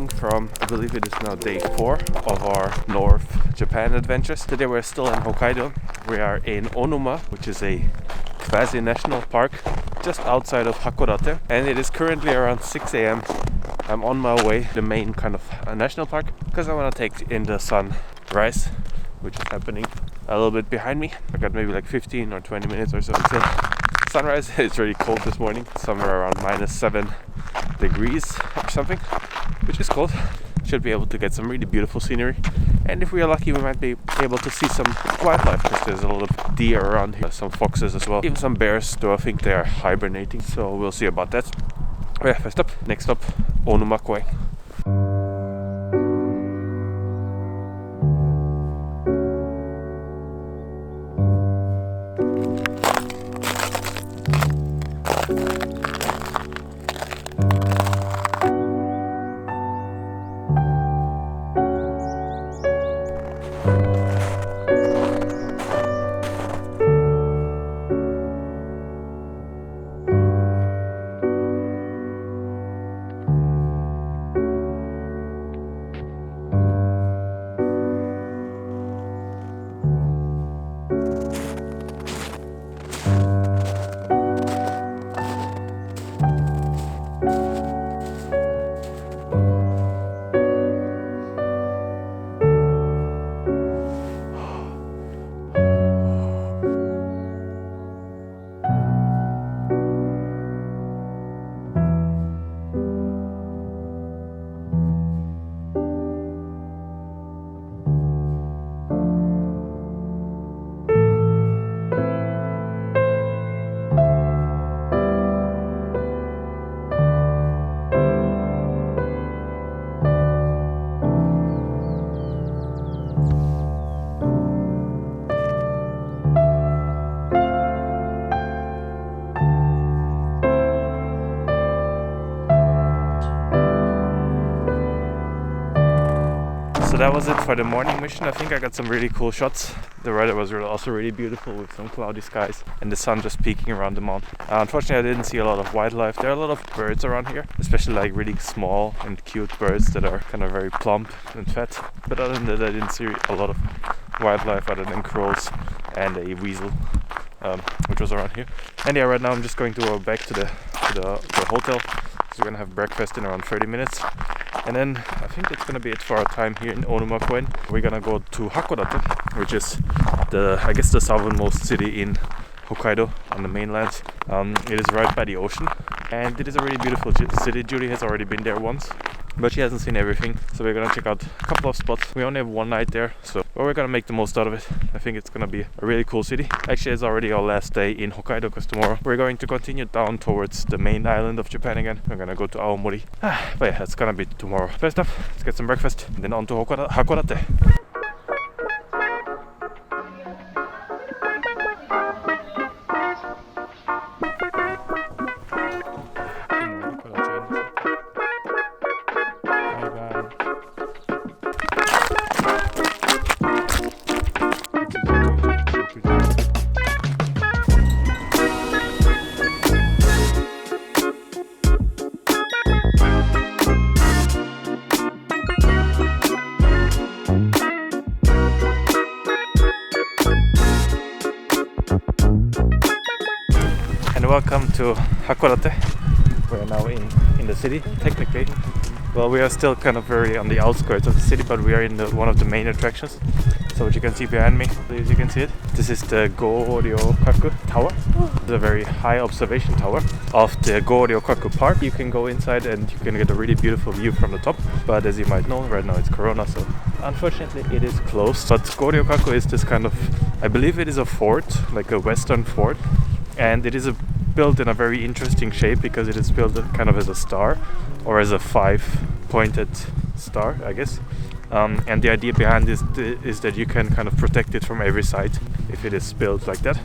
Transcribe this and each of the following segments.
morning from, I believe it is now day 4 of our North Japan adventures. Today we're still in Hokkaido. We are in Onuma, which is a quasi-national park just outside of Hakodate, and it is currently around 6 a.m. I'm on my way to the main kind of national park because I want to take in the sunrise, which is happening a little bit behind me. I got maybe like 15 or 20 minutes or so until sunrise. It's really cold this morning, somewhere around -7 degrees or something, which is cold. Should be able to get some really beautiful scenery, and if we are lucky we might be able to see some wildlife because there's a lot of deer around here, some foxes as well, even some bears, though I think they are hibernating, so we'll see about that. Oh yeah, first up, next stop, Onuma Koen. So that was it for the morning mission. I think I got some really cool shots. The weather was also really beautiful with some cloudy skies and the sun just peeking around the mountain. Unfortunately, I didn't see a lot of wildlife. There are a lot of birds around here, especially like really small and cute birds that are kind of very plump and fat. But other than that, I didn't see a lot of wildlife other than crows and a weasel, which was around here. And yeah, right now I'm just going to go back to the hotel. So we're gonna have breakfast in around 30 minutes. And then I think it's gonna be it for our time here in Onuma Koen. We're gonna go to Hakodate, which is I guess the southernmost city in Hokkaido on the mainland. It is right by the ocean, and it is a really beautiful city. Julie has already been there once, but she hasn't seen everything, so we're gonna check out a couple of spots. We only have one night there, so we're gonna make the most out of it. I think it's gonna be a really cool city. Actually, it's already our last day in Hokkaido because tomorrow we're going to continue down towards the main island of Japan again. We're gonna go to Aomori. But yeah, it's gonna be tomorrow. First up, let's get some breakfast, and then on to Hakodate. Welcome to Hakodate. We're now in the city, technically. Well, we are still kind of very on the outskirts of the city, but we are in one of the main attractions. So what you can see behind me, as you can see it, this is the Goryokaku Tower. It's a very high observation tower of the Goryokaku Park. You can go inside and you can get a really beautiful view from the top. But as you might know, right now it's Corona, so unfortunately it is closed. But Goryokaku is this kind of, I believe it is a fort, like a western fort. And it is built in a very interesting shape because it is built kind of as a star or as a 5-pointed star, I guess. And the idea behind this is that you can kind of protect it from every side if it is built like that.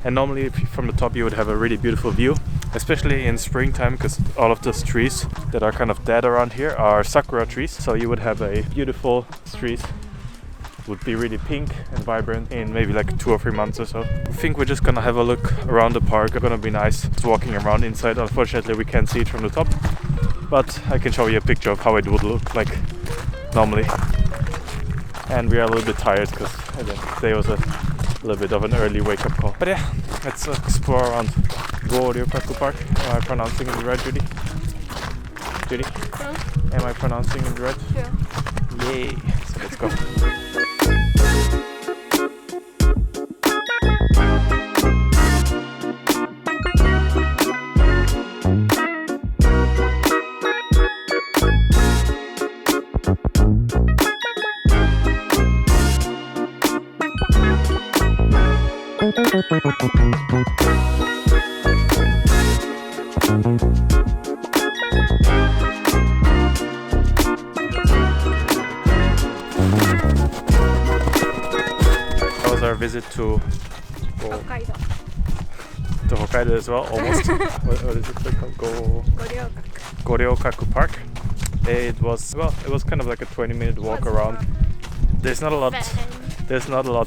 And normally from the top you would have a really beautiful view, especially in springtime, because all of those trees that are kind of dead around here are sakura trees. So you would have a beautiful trees, would be really pink and vibrant in maybe like 2 or 3 months or so. I think we're just gonna have a look around the park. It's gonna be nice walking around inside. Unfortunately we can't see it from the top, but I can show you a picture of how it would look like normally. And we are a little bit tired because again, today was a little bit of an early wake-up call. But yeah, let's explore around Goryokaku Park. Am I pronouncing it right, Judy? Judy? Huh? Am I pronouncing it right? Yeah. Yay! So let's go. That was our visit to Hokkaido. To Hokkaido as well, almost. what is it called? Goryokaku Park. It was kind of like a 20-minute walk around. There's not a lot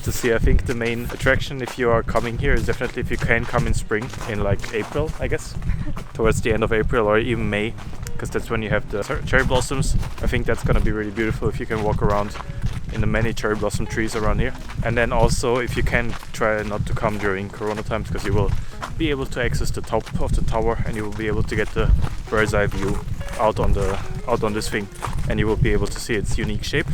to see. I think the main attraction if you are coming here is definitely if you can come in spring, in like April, I guess, towards the end of April or even May, because that's when you have the cherry blossoms. I think that's gonna be really beautiful if you can walk around in the many cherry blossom trees around here. And then also if you can try not to come during Corona times, because you will be able to access the top of the tower and you will be able to get the bird's eye view out on this thing, and you will be able to see its unique shape.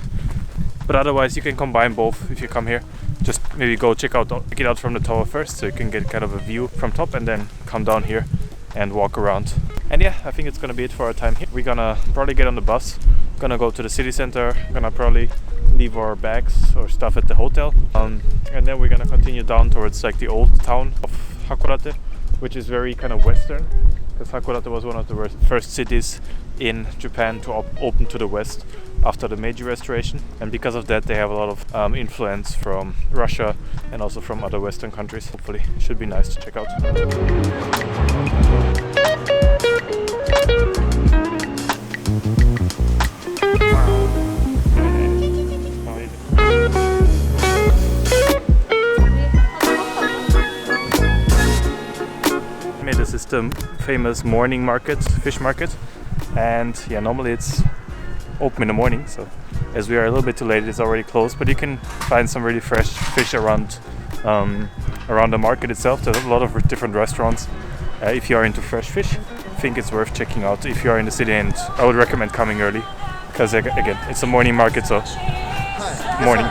But otherwise you can combine both if you come here. Just maybe go check it out from the tower first, so you can get kind of a view from top, and then come down here and walk around. And yeah, I think it's gonna be it for our time here. We're gonna probably get on the bus, gonna go to the city center, gonna probably leave our bags or stuff at the hotel, and then we're gonna continue down towards like the old town of Hakodate, which is very kind of western, because Hakodate was one of the first cities in Japan to open to the west after the Meiji Restoration, and because of that they have a lot of influence from Russia and also from other western countries. Hopefully it should be nice to check out. This is the famous morning market, fish market, and yeah, normally it's open in the morning, so as we are a little bit too late it's already closed, but you can find some really fresh fish around the market itself. There's a lot of different restaurants. If you are into fresh fish, I think it's worth checking out if you are in the city, and I would recommend coming early because again it's a morning market, so morning.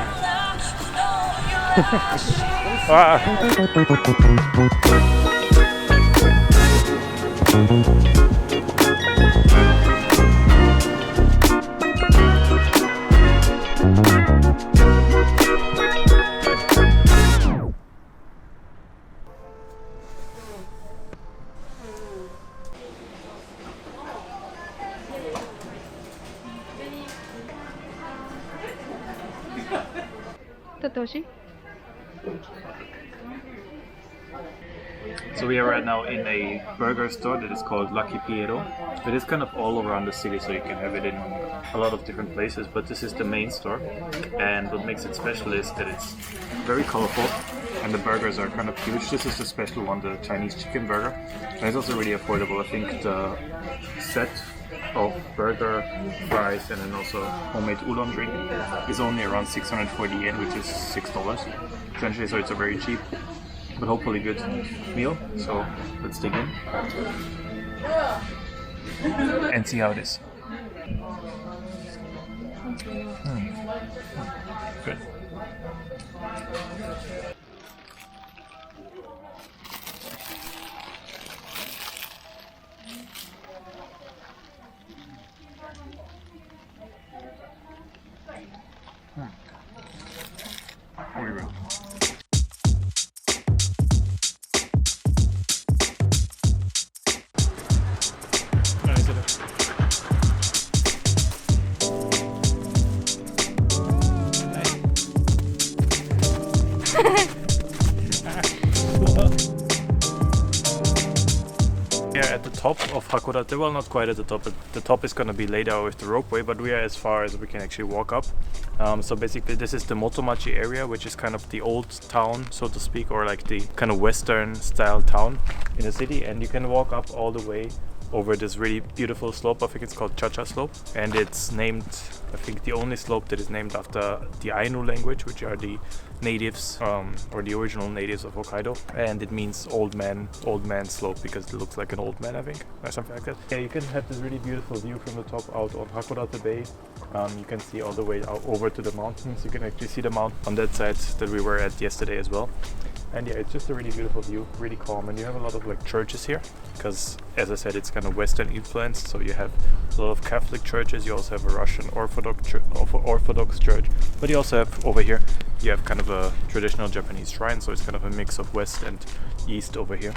So we are right now in a burger store that is called Lucky Piero. It is kind of all around the city, so you can have it in a lot of different places, but this is the main store, and what makes it special is that it's very colorful and the burgers are kind of huge. This is the special one, the Chinese chicken burger, and it's also really affordable. I think the set of burger, fries, and then also homemade oolong drink is only around 640 yen, which is $6 essentially, so it's a very cheap but hopefully good meal. So let's dig in and see how it is. Good. Very well. Here at the top of Hakodate, well, not quite at the top, but the top is going to be laid out with the ropeway, but we are as far as we can actually walk up. So basically this is the Motomachi area, which is kind of the old town, so to speak, or like the kind of western style town in the city, and you can walk up all the way over this really beautiful slope. I think it's called Cha-Cha Slope, and it's named, I think, the only slope that is named after the Ainu language, which are the natives or the original natives of Hokkaido, and it means old man slope because it looks like an old man, I think, or something like that. Yeah, you can have this really beautiful view from the top out on Hakodate Bay. You can see all the way out over to the mountains. You can actually see the mountain on that side that we were at yesterday as well. And yeah, it's just a really beautiful view, really calm, and you have a lot of like churches here because, as I said, it's kind of Western influenced. So you have a lot of Catholic churches. You also have a Russian Orthodox church, but you also have over here you have kind of a traditional Japanese shrine. So it's kind of a mix of West and East over here.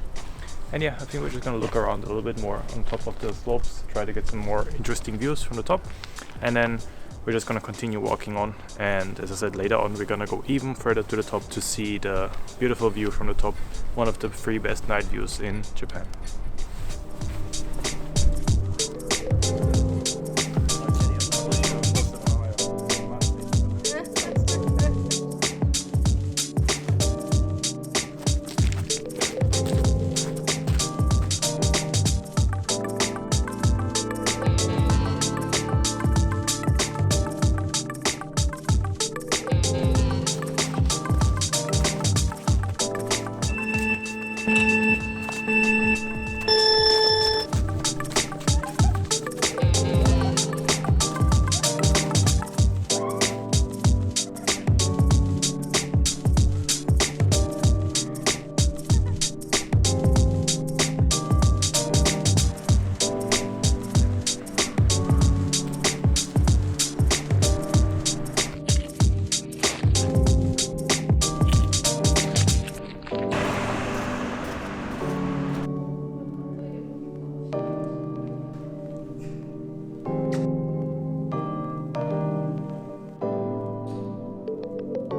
And yeah, I think we're just gonna look around a little bit more on top of the slopes, try to get some more interesting views from the top, and then we're just gonna continue walking on. And as I said, later on we're gonna go even further to the top to see the beautiful view from the top, one of the 3 best night views in Japan.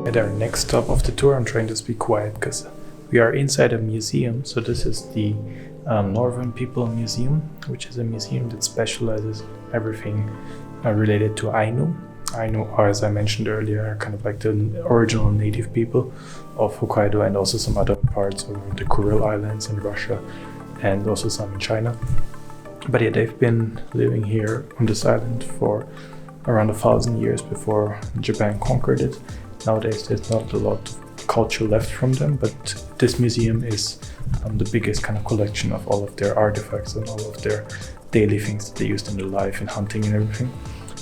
At our next stop of the tour, I'm trying to speak quiet because we are inside a museum. So this is the Northern People Museum, which is a museum that specializes in everything related to Ainu. Ainu are, as I mentioned earlier, are kind of like the original native people of Hokkaido and also some other parts of the Kuril Islands in Russia and also some in China. But yeah, they've been living here on this island for around 1,000 years before Japan conquered it. Nowadays there's not a lot of culture left from them, but this museum is the biggest kind of collection of all of their artifacts and all of their daily things that they used in their life in hunting and everything.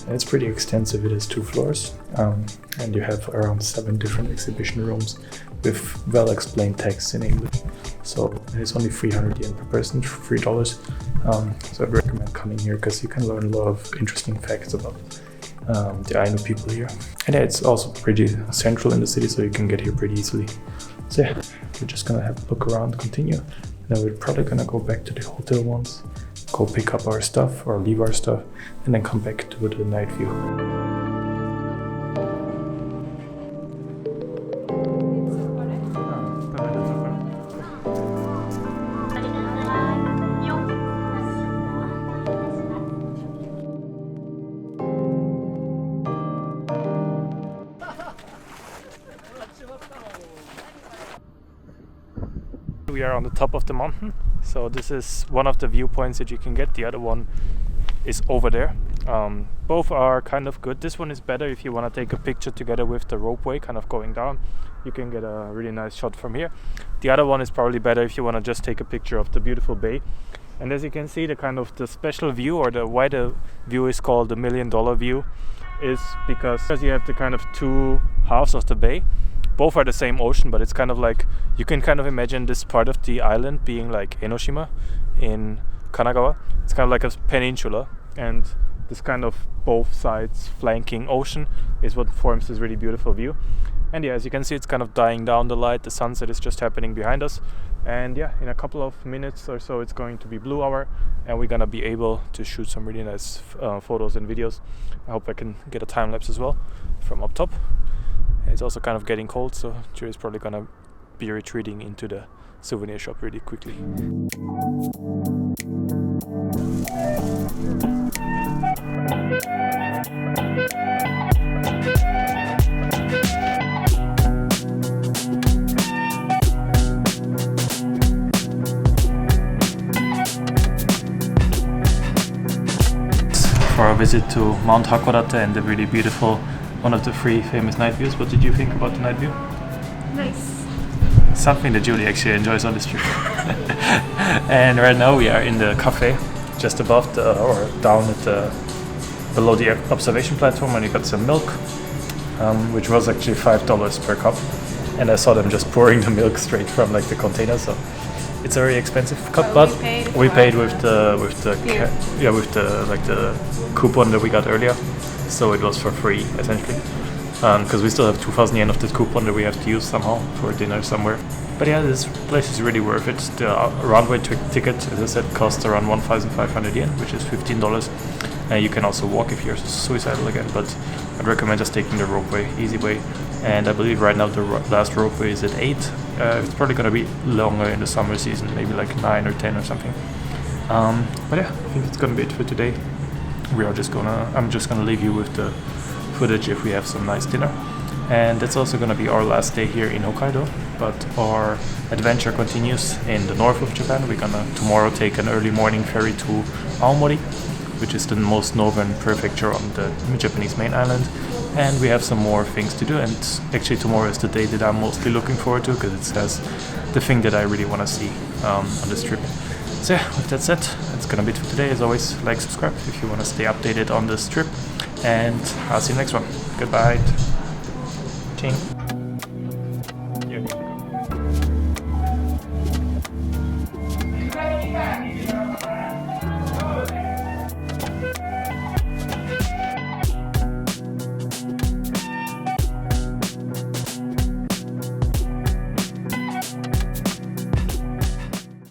And it's pretty extensive. It has 2 floors and you have around 7 different exhibition rooms with well-explained texts in English. So it's only 300 yen per person, $3. So I'd recommend coming here because you can learn a lot of interesting facts about the Ainu people here. And yeah, it's also pretty central in the city, so you can get here pretty easily. So yeah, we're just gonna have a look around, continue. Then we're probably gonna go back to the hotel once, go pick up our stuff or leave our stuff, and then come back to the night view. We are on the top of the mountain, so this is one of the viewpoints that you can get. The other one is over there. Both are kind of good. This one is better if you want to take a picture together with the ropeway kind of going down. You can get a really nice shot from here. The other one is probably better if you want to just take a picture of the beautiful bay. And as you can see, the special view, or the why the view is called the $1 million view, is because you have the kind of 2 halves of the bay. Both are the same ocean, but it's kind of like, you can kind of imagine this part of the island being like Enoshima in Kanagawa. It's kind of like a peninsula, and this kind of both sides flanking ocean is what forms this really beautiful view. And yeah, as you can see, it's kind of dying down the light. The sunset is just happening behind us. And yeah, in a couple of minutes or so, it's going to be blue hour, and we're gonna be able to shoot some really nice photos and videos. I hope I can get a time lapse as well from up top. It's also kind of getting cold, so Julie is probably gonna be retreating into the souvenir shop really quickly. visit to Mount Hakodate and the really beautiful, one of the 3 famous night views. What did you think about the night view? Nice. Something that Julie actually enjoys on this trip. And right now we are in the cafe just above or down at below the observation platform, and we got some milk, which was actually $5 per cup. And I saw them just pouring the milk straight from like the container, so it's a very expensive cup. But we paid with the coupon that we got earlier, so it was for free essentially. Because we still have 2,000 yen of this coupon that we have to use somehow for dinner somewhere. But yeah, this place is really worth it. The round-way ticket, as I said, costs around 1,500 yen, which is $15. You can also walk if you're suicidal again, but I'd recommend just taking the ropeway, easy way. And I believe right now the last ropeway is at 8. It's probably going to be longer in the summer season, maybe like 9 or 10 or something. But yeah, I think it's going to be it for today. I'm just gonna leave you with the footage if we have some nice dinner. And that's also going to be our last day here in Hokkaido, but our adventure continues in the north of Japan. We're going to tomorrow take an early morning ferry to Aomori, which is the most northern prefecture on the Japanese main island, and we have some more things to do. And actually tomorrow is the day that I'm mostly looking forward to, because it has the thing that I really want to see on this trip. So yeah, with that said, that's going to be it for today. As always, like, subscribe if you want to stay updated on this trip, and I'll see you next one. Goodbye. Ching.